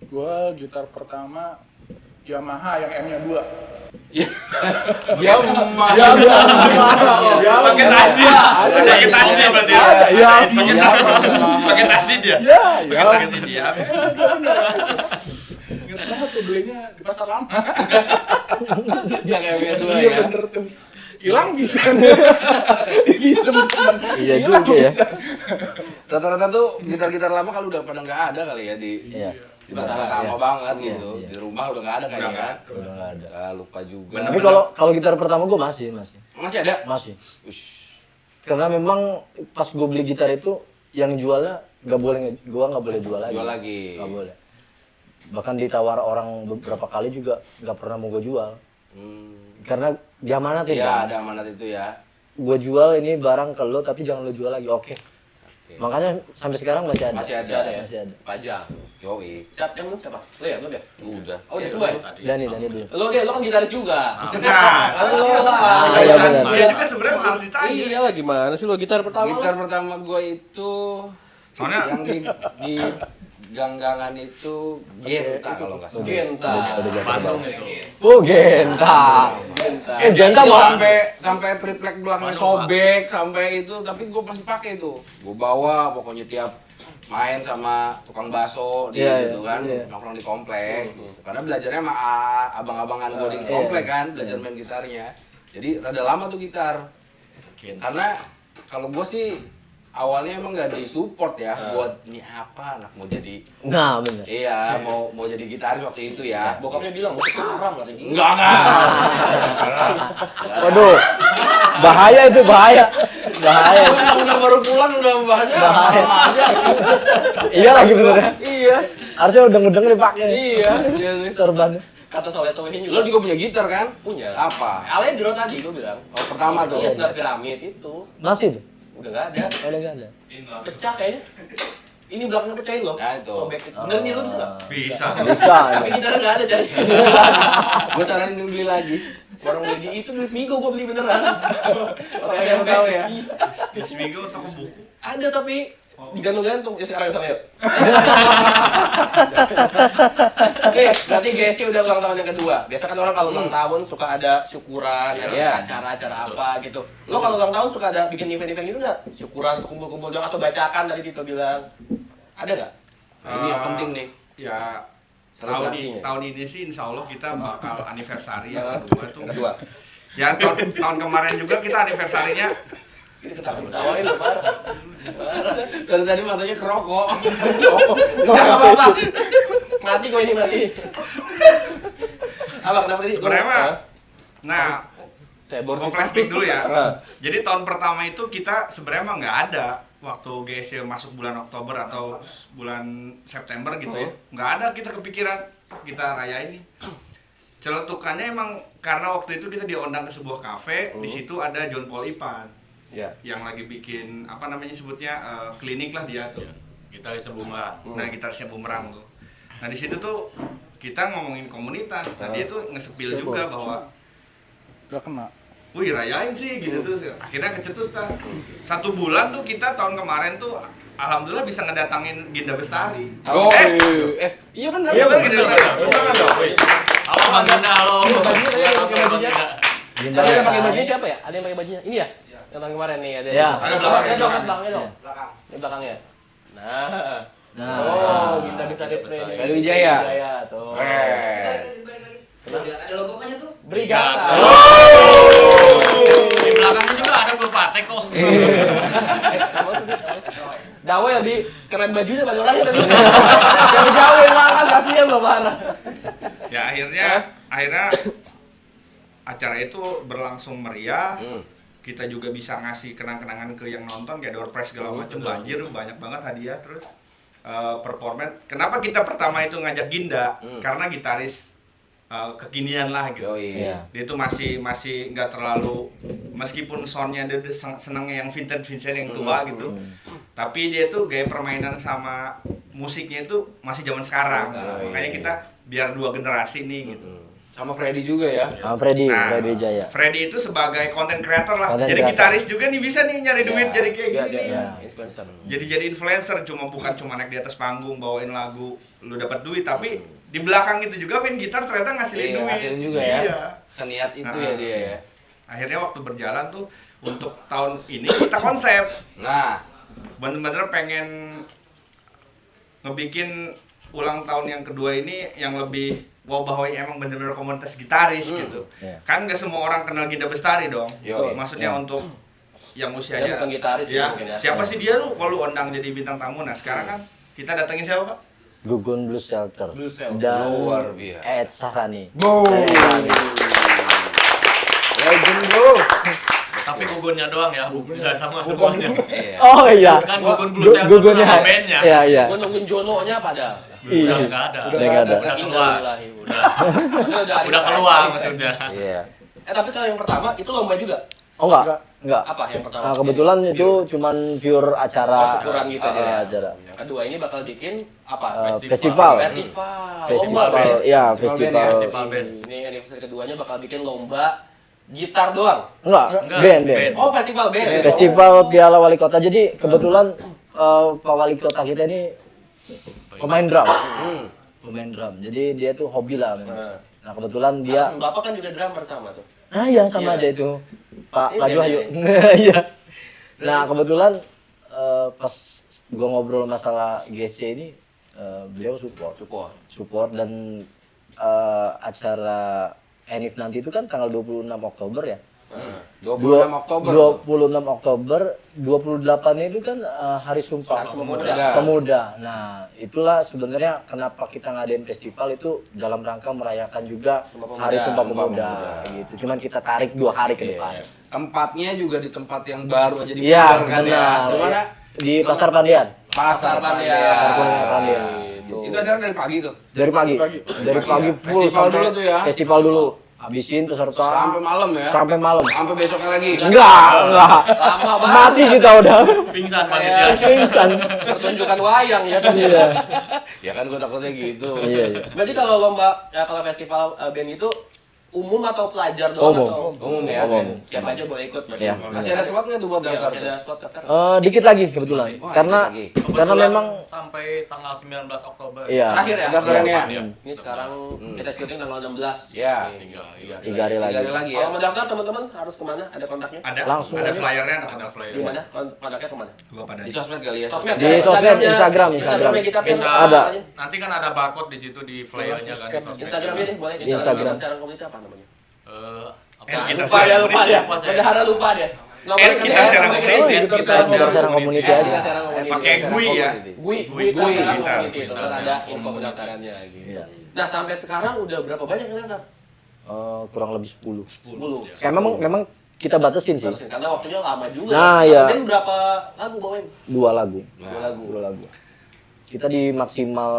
Gua gitar pertama Yamaha yang M-nya 2. Dia mah. Pakai tasdid. Pakai tasdid berarti ya. Iya. Pakai tasdid ya. Ya, Pakai tasdid ya. Ingat banget tuh belinya di pasar lama. Yang M2 Iya ya. bener tuh. Hilang bisa. Pinjem temen. Iya Hilang juga ya. bisa. Rata-rata tuh gitar-gitar lama kalau udah pada nggak ada kali ya di Iya. di pasar lama Iya. banget Iya, gitu. iya. Di rumah udah nggak ada kayaknya kan. Udah enggak ada. Ah, lupa juga. Tapi kalau gitar pertama gua masih. Masih ada? Masih. Ush. Karena memang pas gue beli gitar itu yang jualnya gua nggak boleh jual lagi. Jual lagi. Nggak boleh. Bahkan ditawar orang beberapa kali juga nggak pernah mau gue jual. Karena diamanatin Iya, kan. ada amanat itu ya. Gue jual ini barang ke lo tapi jangan lo jual lagi. Oke. Makanya sampai sekarang masih ada. Masih ada ya? Masih ada. Pajang. Yoi. Siapa yang belum siapa? Lo ya, belum ya? Udah. Oh, udah semua ya? Dani belum. Lo kan gitaris juga. Nah, Lo lah. iya, benar. Iya juga sebenarnya harus ditanya. Iya lah, gimana sih lo gitar pertama? Gitar pertama gue itu Soalnya- yang di ganggangan itu Genta kalau nggak salah. Genta. Bandung itu. Oh, Genta. Genta Itu mau sampai triplek belakangnya sobek sampai itu, tapi gue masih pakai itu. Gue bawa pokoknya tiap main sama tukang bakso di Iya, gitu kan, iya. nongkrong di komplek. Karena belajarnya sama abang-abangan gue di komplek kan, belajar main gitarnya. Jadi rada lama tuh gitar. Karena kalau gue sih awalnya emang nggak disupport ya buat ini apa anak mau jadi Nah, bener. iya mau jadi gitaris waktu itu ya. Bokapnya bilang musik itu haram katanya. Enggak. Waduh. Bahaya itu, bahaya. Bahaya. Udah baru pulang udah bahaya. Bahaya. Iya lagi bener ya. Iya. Harusnya udeng-udeng dipakai. Iya. Sorban. Kata soleh-solehin Lo juga. juga punya gitar kan? Punya. Apa? Alendro tadi gue bilang. Oh, pertama tuh. Iya, senar piramid itu. Masih tuh? Udah nggak ada. Udah nggak ada. Pecah kayaknya. Ini belakangnya pecahin loh. Nah, itu. Sobek. Bener nih lo bisa nggak? Bisa. Bisa. Tapi gitarnya nggak ada cari. Gue saranin beli lagi. Orang beli di itu di Smigo gue beli beneran. Orang yang SMP. tahu ya. Di seminggu toko buku. Ada tapi digantung-gantung. Ya sekarang sama yuk. Oke, berarti GSC udah ulang tahun yang kedua. Biasa kan orang kalau ulang tahun suka ada syukuran, ada Iya. acara-acara apa gitu. Lo kalau ulang tahun suka ada bikin event-event gitu nggak? Syukuran, kumpul-kumpul dong atau bacakan tadi Tito bilang. Ada nggak? Nah, ini yang penting nih. Ya Selebrasinya. tahun ini sih insya Allah kita bakal anniversary yang kedua tuh. Yang kedua. Ya tahun kemarin juga kita anniversary-nya Ini ketawain lo parah. Dari tadi matanya kerokok. Enggak apa-apa. Mati gue ini mati. Apa kenapa tadi? sebenarnya mah. Hah? Nah, Saya mau boros flashback dulu ya. Ah. Jadi tahun pertama itu kita sebenarnya mah nggak ada waktu GSC masuk bulan Oktober atau bulan September gitu ya. Nggak ada kita kepikiran kita raya ini. Celetukannya emang karena waktu itu kita diundang ke sebuah kafe, di situ ada John Paul Ipan Ya. yang lagi bikin apa namanya sebutnya klinik lah dia tuh. Kita bisa bumerang. Nah, gitarisnya Bumerang tuh. Nah, di situ tuh kita ngomongin komunitas. Nah, dia tuh nge-spill juga bahwa Gak kena. wih rayain sih gitu tuh. Akhirnya kecetus ta. 1 bulan tuh kita tahun kemarin tuh alhamdulillah bisa ngedatangin Ginda Bestari. Oh, iya benar. Iya benar Ginda Bestari. Halo Bang Ganda, halo. Bajunya tadi yang pakai bajunya. Ginda Tadi yang pakai Bestari. bajunya siapa ya? Ada yang pakai bajunya? Ini ya? Yang tahun kemarin nih ada. Ya. Ada belakangnya dong, belakangnya dong. Ini belakangnya. Nah. Nah. Oh, Ginda Bestari Friend. Dari Wijaya. Wijaya tuh. Ada logonya tuh. Brigata. Di belakangnya juga ada bro. lu patek kok. Dawe lebih keren bajunya pada orangnya tadi. Jauh-jauh yang ngangkat kasihan loh mana. Ya akhirnya acara itu berlangsung meriah. Kita juga bisa ngasih kenang-kenangan ke yang nonton, kayak door prize segala macam, banjir, banyak banget hadiah. Terus performance. Kenapa kita pertama itu ngajak Ginda? Karena gitaris kekinian lah gitu. Iya. Dia itu masih nggak terlalu, meskipun soundnya dia senengnya yang vintage yang tua gitu. Tapi dia tuh gaya permainan sama musiknya itu masih zaman sekarang. Makanya kita biar dua generasi nih gitu. Sama Freddy juga ya. Sama Freddy Nah, Jaya. Freddy itu sebagai content creator lah. Content jadi creator. gitaris juga nih, bisa nih nyari duit jadi kayak gini nih. Influencer. Jadi influencer, bukan cuma naik di atas panggung bawain lagu lu dapat duit, tapi di belakang itu juga main gitar ternyata ngasilin duit. Ngasilin juga ya. Iya. Seniat itu ya dia ya. Akhirnya waktu berjalan tuh untuk tahun ini kita konsep Nah, bener-bener pengen ngebikin ulang tahun yang kedua ini yang lebih wow, bahwa emang bener-bener komunitas gitaris gitu. Iya. Kan nggak semua orang kenal Ginda Bestari dong. Yo, Maksudnya untuk yang Dia usianya bukan gitaris ya, mungkin ya. siapa sih dia lu kalau undang jadi bintang tamu. Nah sekarang kan kita datengin siapa Pak? Gugun Blues Shelter. Blues Shelter. Dan luar biasa. Ed Sahrani. Legend bro. Tapi gugunnya doang ya, nggak sama semuanya. Iya. Oh iya. Kan gugun blues yang Gugunnya. nama bandnya. Iya, iya. Gue nungguin Jono-nya pada. Iya. Udah nggak ada. Udah nggak ada. Udah keluar. Udah keluar maksudnya. Iya. Tapi kalau yang pertama itu lomba juga. Oh enggak. Enggak. Apa yang pertama? Nah, kebetulan itu cuman pure acara. Syukuran gitu ya. Acara. Yang kedua ini bakal bikin apa? Festival. Festival. Festival. Lomba. Iya, Festival festival. Festival band. Ini anniversary keduanya bakal bikin lomba gitar doang. Enggak, Enggak, band. band. Oh, festival band. Festival Piala Wali Kota. Jadi kebetulan Pak Wali Kota kita ini pemain drum. Pemain drum. Jadi dia tuh hobi lah memang. Nah, kebetulan dia Bapak kan juga drummer sama tuh. nah iya sama Iya. aja itu. Pak Ini Laju band Wahyu. Iya. Nah, kebetulan pas gua ngobrol masalah GSC ini beliau support dan acara Enif nanti itu kan tanggal 26 Oktober ya. 26 Oktober. 26 Oktober, 28-nya itu kan Hari Sumpah Pemuda. Nah, itulah sebenarnya kenapa kita ngadain festival itu dalam rangka merayakan juga Hari Sumpah Pemuda gitu. Cuman kita tarik 2 hari ke depan. Tempatnya juga di tempat yang baru aja di Iya, kan ya. benar. Di mana? Di Pasar Pandian. Pasar Pandian. Pasar Pandian. Itu acara dari pagi tuh. Dari pagi full Festival sampai dulu tuh ya? Festival dulu. Habisin peserta Sampai malam ya. sampai malam. Sampai besoknya lagi. Enggak. Lama banget. Mati kita udah. Pingsan panitia. Pingsan. Pertunjukan wayang ya kan. Iya. Ya kan gua takutnya gitu. Iya. Berarti kalau lomba kalau festival band itu umum atau pelajar doang Umum. atau Umum ya. Umum. siapa aja boleh ikut berarti. Iya. Masih ada slot nggak tuh buat Iya, daftar? masih ada slot daftar. Dikit lagi kebetulan. Wah, Karena dikit karena Kebetulan memang sampai tanggal 19 Oktober. iya. Terakhir ya. Pendaftarannya. Iya. Ini sekarang kita syuting tanggal 16. Ya. Iya. 3 hari lagi. 3 hari lagi ya. Kalau mau daftar teman-teman harus kemana? Ada kontaknya? Ada Langsung ada aja. flyernya Ada flyer. Di mana? Kontaknya kemana? Gua pada Di sosmed kali ya. Sosmed. Di ya? sosmed, Instagramnya Instagram. kita Bisa. Ada. Nanti kan ada barcode di situ di flyernya kan di sosmed. Instagramnya nih boleh. Instagram. Sekarang komunitas apa namanya? Apa? Kita Lupa ya, lupa ya. Lupa saya. Bendahara lupa deh. kita sekarang komunitas. Kita sekarang community aja. Pakai GUI ya. Gui gitar. itu ada info pendaftarannya gitu. Iya. Nah, sampai sekarang udah berapa banyak yang daftar? Kurang lebih 10. 10. Kayak memang kita batasin sih. Karena waktunya lama juga. Nah, Satu iya. band berapa lagu bawain? 2 lagu. 2 lagu. Kita di maksimal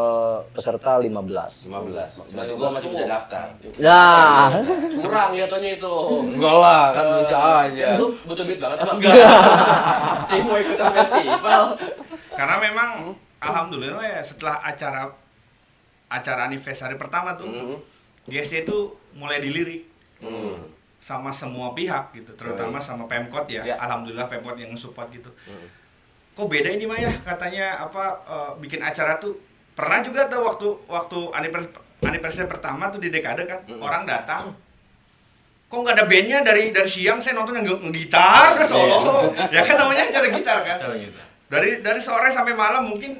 peserta 15. 15. Berarti gua masih bisa daftar. Nah, Curang jatuhnya itu. Enggak lah, kan bisa aja. Lu butuh duit banget apa enggak? Sih mau ikutan festival. Karena memang alhamdulillah ya setelah acara anniversary pertama tuh GSC itu mulai dilirik sama semua pihak gitu, terutama sama Pemkot ya. Ya. Alhamdulillah Pemkot yang support gitu. Kok beda ini Mah ya katanya bikin acara tuh pernah juga tuh waktu anniversary pertama tuh di dekade kan orang datang kok nggak ada bandnya dari siang saya nonton yang ngegitar terus solo ya kan namanya acara gitar kan dari sore sampai malam mungkin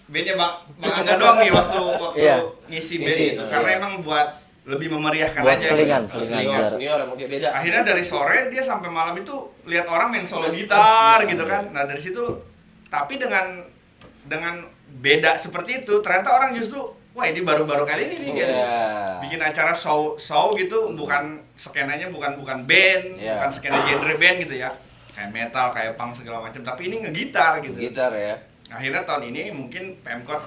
bandnya bang Angga doang nih waktu Iya. ngisi band itu karena emang buat lebih memeriahkan Buat aja. selingan, gitu. selingan. Senior mungkin beda. Akhirnya dari sore dia sampai malam itu lihat orang main solo gitar gitu kan. Nah dari situ, tapi dengan beda seperti itu, ternyata orang justru, wah ini baru-baru kali ini nih gitu. Bikin acara show gitu, bukan skenanya bukan band, bukan skena genre band gitu ya, kayak metal, kayak punk segala macam, tapi ini ngegitar gitu. Gitar ya. Akhirnya tahun ini mungkin Pemkot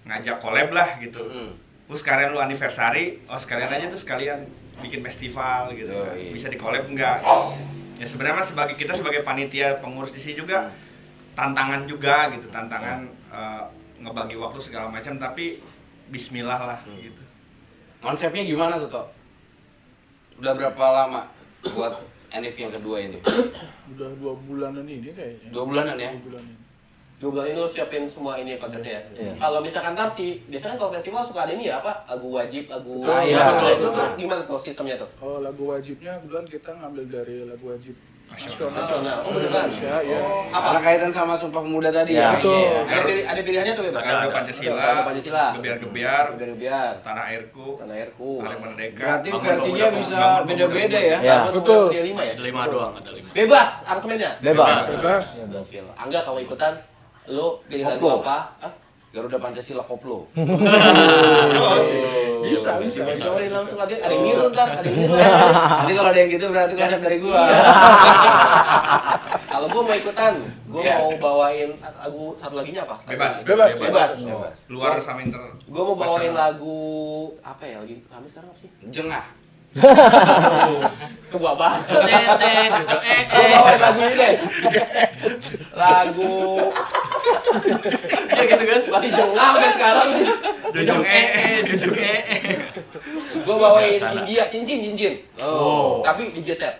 ngajak collab lah gitu. Terus sekalian lu anniversary, sekalian aja tuh sekalian bikin festival gitu. Bisa di collab enggak? Ya sebenarnya kita sebagai panitia pengurus di sini juga tantangan juga gitu, tantangan ngebagi waktu segala macam, tapi bismillah lah gitu. Konsepnya gimana tuh, Tok? Udah berapa lama buat NF yang kedua ini? Udah 2 bulanan ini kayaknya. 2 bulanan ya? 2 bulan ini. 2 bulan ini lu siapin semua ini konsepnya ya. Iya. Kalau misalkan ntar biasanya kan kalau festival suka ada ini ya apa? Lagu wajib, lagu iya, betul, itu betul. kan gimana tuh sistemnya tuh? Oh, lagu wajibnya kebetulan kita ngambil dari lagu wajib Nasional. Oh, beneran? Indonesia, ya. Karena kaitan sama Sumpah Pemuda tadi ya? Betul. Iya. Ada pilihannya tuh bebas. Ada Pancasila, Ada Pancasila. Gebiar-gebiar, Biar Tanah Airku, Tanah Airku. Hari Merdeka. Berarti Bangun versinya Pemuda, bisa Bangun beda-beda Pemuda. ya? Ya. Betul. Dia 5 ya? Ada 5 doang, ada 5. Bebas aransemennya. Bebas. Bebas. Gokil. Angga kalau ikutan lu pilih lagu Koplo. apa? Hah? Garuda Pancasila Koplo. Bisa. Coba langsung ada yang niru ntar, ada yang niru. Nanti kalau ada yang gitu berarti konsep dari gua. Kalau gua mau ikutan, gua mau bawain lagu satu laginya apa? Bebas. Bebas. Bebas. Luar sama inter. Gua mau bawain lagu apa ya lagi? Kami sekarang apa sih? Jengah. Ke gua banget. Jojo Gua bawain lagu ini deh. Lagu ya gitu kan, masih jengah sampai sekarang. Jujung Gua bawain India, cincin. Oh. Tapi DJ set.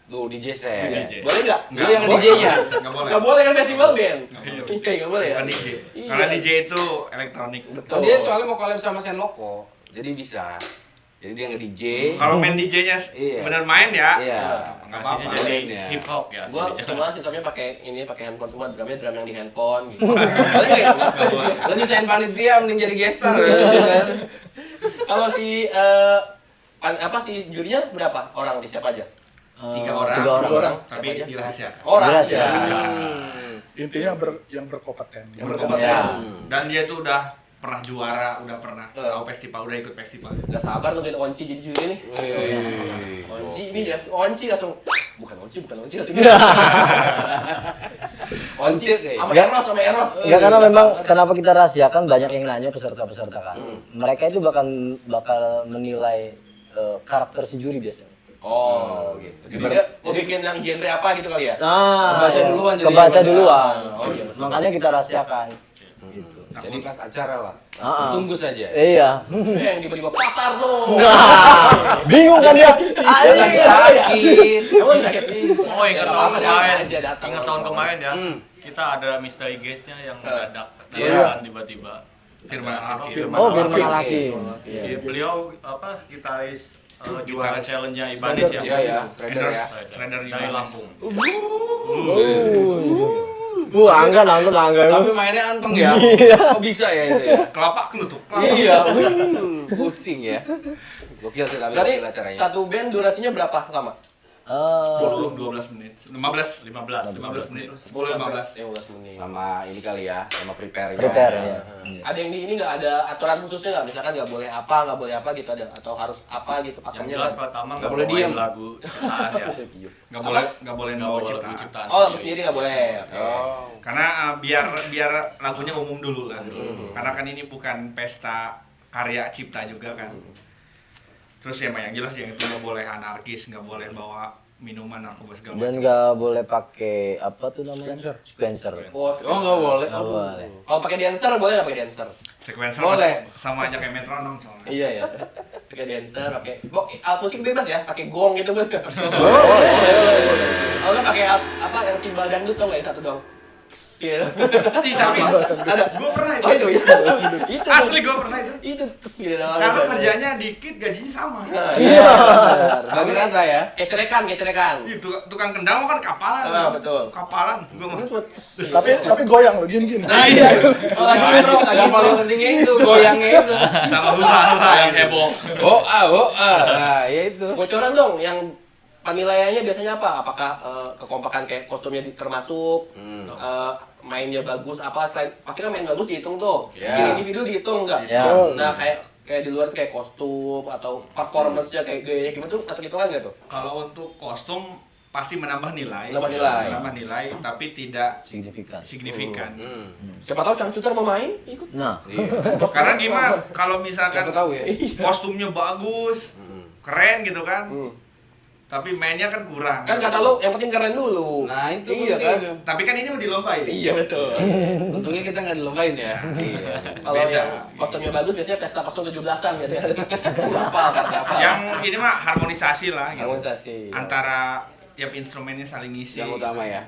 Tuh DJ set. DJ. Boleh nggak? Lu yang DJ-nya. Enggak boleh. Nggak boleh kan festival band? Iya. Iya nggak boleh ya. Bukan DJ. Iya. Karena DJ itu elektronik. Betul. Dia soalnya mau collab sama Senloko. Jadi bisa. Jadi dia nge-DJ. Kalau main DJ-nya Iya. bener main ya, Iya. nggak apa-apa. Jadi Ya. hip hop ya. Gua semua sistemnya pakai handphone semua, drumnya drum yang di handphone gitu. Boleh nggak ya? Lu nyusahin panitia mending jadi gestar ya. Kalau si si jurinya berapa orang di siapa aja? 3 orang. 3 orang. Tapi Siapa aja? dirahasiakan. Oh, Rahasia. Intinya yang berkompeten. Yang berkompeten. Ya. Dan dia tuh udah pernah juara, udah pernah Eh. tahu festival, udah ikut festival. Gak sabar nungguin Onci jadi juri nih. Onci ini ya, Onci langsung bukan Onci langsung. Onci sama Eros. Ya karena memang kenapa kita rahasiakan, banyak yang nanya peserta-peserta kan. Mereka itu bakal menilai karakter si juri biasanya. Oh, gitu. Jadi dia mau bikin yang genre apa gitu kali ya? Kebaca duluan jadi Kebaca ya, duluan. Oh, iya, betul. Makanya kita rahasiakan. Gitu. Jadi pas acara lah. Ah. Tunggu saja. Iya. Yang tiba-tiba patar lo. Bingung kan dia? Lagi sakit. Emang sakit? Oh, ingat tahun kemarin. Aja datang. Ingat tahun kemarin ya. Hmm. Kita ada mystery guest-nya yang mendadak. Iya. Tiba-tiba. Firman Ada Al-Hakim. Firman Oh, Al-Hakim. Firman Al-Hakim. Jadi beliau gitaris juara challenge-nya Ibanez ya. Iya ya, Shredder ya. Shredder Dari Ibanez. Lampung. Angga nonton Angga lu. Tapi mainnya anteng ya. Kok bisa ya itu ya? Kelapa kelutuk. Iya. Pusing ya. Gokil sih tapi Berarti gokil acaranya. satu band durasinya berapa lama? 12 menit. 15 15 menit. 10 sampai 15. 15 menit. Sama ini kali ya, sama prepare. Prepare ya. Ada yang di ini nggak ada aturan khususnya nggak? Misalkan nggak boleh apa gitu ada atau harus apa gitu Yang pakainya jelas kan? pertama Nggak nggak boleh boleh diem. lagu ciptaan ya. Nggak boleh Nggak bawa boleh lagu ciptaan. ciptaan. Oh lagu sendiri nggak boleh. Oke. Oh. Karena biar lagunya umum dulu lah. Karena kan ini bukan pesta karya cipta juga kan. Terus ya yang jelas yang itu nggak boleh anarkis, nggak boleh bawa minuman narkoba segala Dan macam. nggak boleh pakai apa tuh namanya? Spencer. Oh Nggak boleh. Nggak boleh. kalau pakai dancer boleh nggak pakai dancer? Sequencer Boleh. sama aja kayak metronom soalnya. Iya ya. Pakai dancer, pakai alat musik bebas ya, pakai gong gitu kan. Oh nggak pakai apa yang simbal dangdut tau nggak satu dong? Gitu. Ih, tapi Ada. gue pernah Oh itu itu. ya. Itu. Asli gue pernah itu. Itu gitu. Karena kerjanya dikit, gajinya sama. Nah, Iya. Bagi rata ya. kecerekan. Ih, tukang kendang kan kapalan. Ah, betul. Kapalan. Gue mah. Itu cuma Tapi goyang lo gini. Nah, iya. Oh, lagi bro, lagi Yang paling pentingnya itu goyangnya itu. Sama hula-hula yang gitu. heboh. Oh ah. Nah, ya itu. Bocoran dong yang penilaiannya biasanya apa? Apakah kekompakan kayak kostumnya termasuk, mainnya bagus apa selain pasti kan main bagus dihitung tuh. Ya. Skill individu dihitung enggak? Ya. Nah, kayak di luar kayak kostum atau performance-nya kayak gayanya gimana tuh masuk hitungan nggak tuh? Kalau untuk kostum pasti menambah nilai. Menambah nilai. Tapi tidak Signifikan. signifikan. Siapa tahu Changcuter mau main ikut. Nah, Karena gimana kalau misalkan Siapa tahu ya. kostumnya bagus, keren gitu kan. Hmm. Tapi mainnya kan kurang. Kan kata lu yang penting keren dulu. Nah, itu iya penting. kan. Tapi kan ini mau dilombai. Iya betul. Untungnya kita nggak dilombain ya. Iya. Kalau Beda. yang kostumnya bagus biasanya pesta kostum 17-an biasanya. Hafal kan hafal. Yang ini mah harmonisasi lah gitu. harmonisasi. Antara tiap instrumennya saling ngisi. Yang utama ya.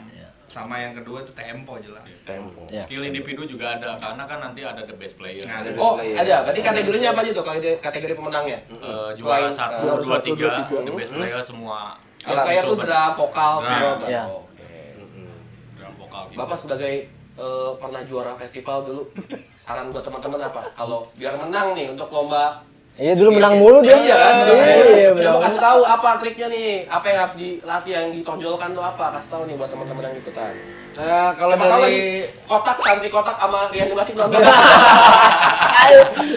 Sama yang kedua itu tempo jelas. tempo. ya. Skill individu juga ada karena kan nanti ada the best player. Nah, ada Oh, player. ada. Berarti kategorinya apa aja tuh kalau kategori pemenangnya? Juara Selain, 1, 2, 3, the best player semua. Best player tuh drum, vokal, Drum. semua. Ya. Drum vokal gitu. Bapak sebagai pernah juara festival dulu, saran buat teman-teman apa? Kalau biar menang nih untuk lomba. Iya dulu menang mulu dia. Iya kan? Iya, Coba menang. kasih tahu apa triknya nih, apa yang harus dilatih, yang ditonjolkan tuh apa? Kasih tahu nih buat teman-teman yang ikutan. Nah, kalau Siapa tahu lagi dari kotak, santri kotak sama Rian Masih nonton.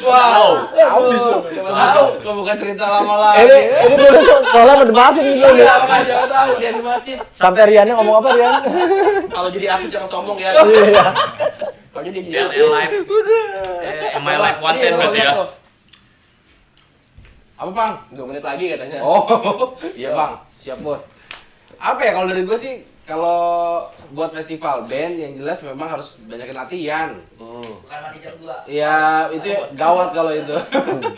wow, Aduh, siapa tahu. kok bukan cerita lama lagi. Ini dulu soalnya mendebasin gitu. Iya, makanya siapa tahu Rian Masih. Sampai Riannya ngomong apa Rian? Kalau jadi artis jangan sombong ya. Iya. Kalau dia jadi LL artis. Live. Am I Live One Ten berarti ya? Apa, Bang? 2 menit lagi katanya. Oh, Iya bang, siap bos. apa ya kalau dari gue sih kalau buat festival band yang jelas memang harus banyakin latihan. Bukan manajer gua. Ya itu gawat kalau itu.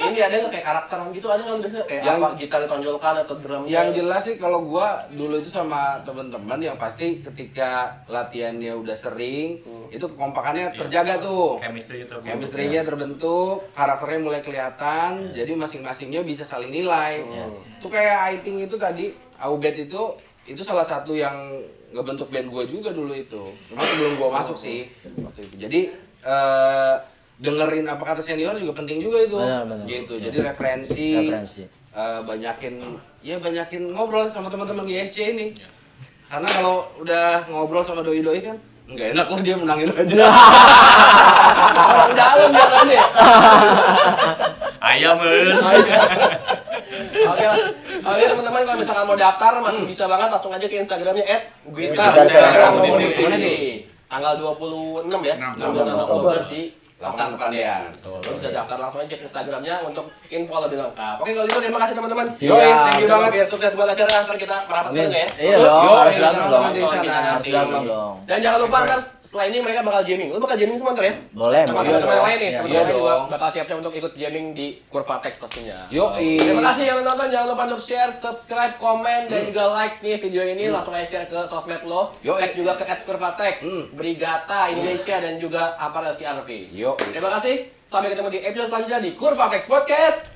Ini ada nggak kayak karakter gitu, ada kan biasanya kayak Yang- apa gitar ditonjolkan atau drum? Yang jelas sih kalau gua dulu itu sama teman-teman yang pasti ketika latihannya udah sering itu kekompakannya terjaga tuh. Chemistry itu. Chemistry-nya terbentuk, karakternya mulai kelihatan, jadi masing-masingnya bisa saling nilai. Itu kayak Aiting itu tadi, Aubed itu salah satu yang ngebentuk band gue juga dulu itu. Cuma sebelum gue masuk sih waktu itu. Jadi dengerin apa kata senior juga penting juga itu. Benar. Gitu. Jadi referensi. Banyakin ngobrol sama teman-teman GSC ini. Karena kalau udah ngobrol sama doi-doi kan nggak enak lah dia menangin aja. Orang dalam ya kan deh. Ayam Oke lah. Oke teman-teman kalau misalkan mau daftar masih bisa banget langsung aja ke Instagramnya @guitar. Mana nih? Tanggal 26 ya. 26 Oktober di Lapangan Pepandian. Lo bisa daftar langsung aja ke Instagramnya untuk info lebih lengkap. Oke kalau gitu terima kasih teman-teman. Siap. Yoi, thank you banget biar sukses buat acara. Ntar kita merapat dulu nggak ya? Iya dong, Yo, harus iya, datang dong. di sana. Harus datang dong. Dan jangan lupa ntar setelah ini mereka bakal jamming. Lu bakal jamming semua ntar ya? Boleh, Sama boleh. teman-teman yang lain nih, Iya, teman-teman iya lain juga dong. bakal siap-siap untuk ikut jamming di Kurvatex pastinya. Yoi. Terima kasih yang nonton, jangan lupa untuk share, subscribe, komen, dan juga likes nih video ini. Langsung aja share ke sosmed lo. Yoi. Tag juga ke @kurvatex, Brigata Indonesia, dan juga Aparasi Arvi. Yo. Terima kasih. Sampai ketemu di episode selanjutnya di Kurvatex Podcast.